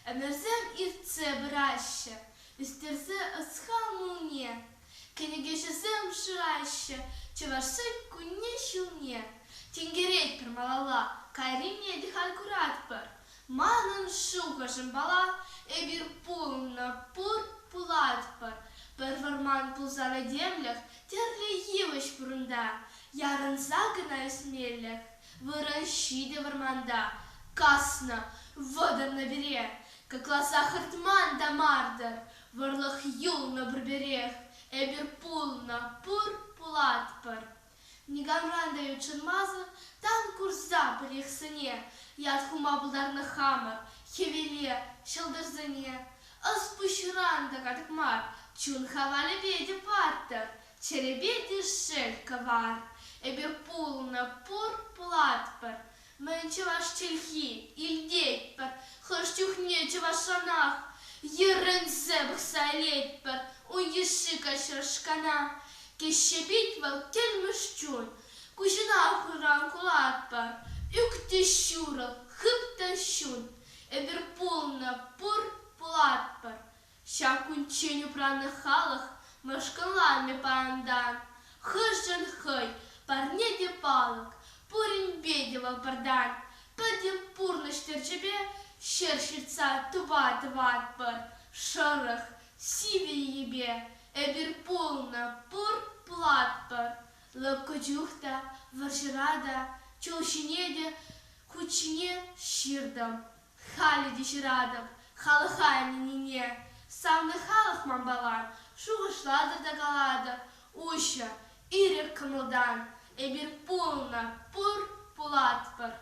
Эмерзем ирце браще, истерзе асхамуне, кенегешезем шираще, чеваши куне шуне. Тенгерет пермалала, кайрине дихалькуратпер, манан шуха жимбала, эбир пулна пур пулатпер. Перварман пулза на землях, терли евыш пурунда, ярын загана смелях, выращиде варманда, касно, водар на берег, как лоса хартман да мардер, варлах юл на берег, эбир пулна пур пулатпер. Нигамран дают чынмазы, там курса бір сыне, яд хума бұлдар на хамар, хевеле, шылдырзыне. Аспушран да катыкмар, чун хавали беде паттер, черебеде шель кавар, эбир пулна пур пулатпер. Мэнче ваш чельхи, ильдетпер, хыштюхне чеваш шанах, ерензе бхсайлетпер, уеши кашыршкана. Кешебит вал тельмышчун, кужина хуран кулатпар, юкты щурал, хыпта щун, эбир пулна пур пулатпар. Ща кунченю праных халах, машкалами пандан, хыжан хый, парнеде палок, пурин бедевал пардан, падем пурна штерчебе, щерщица туба тватпар, шарах, сиве ебе, эбир пулна пур пулатпар, лапкачухта, варширада, чолщинеде, кучине щирдам, халиде щирадам, халахайне нине, сам на халах мамбалан, шугашладыр да галада, уща, ирек камылдан, эбир пулна пур пулатпар.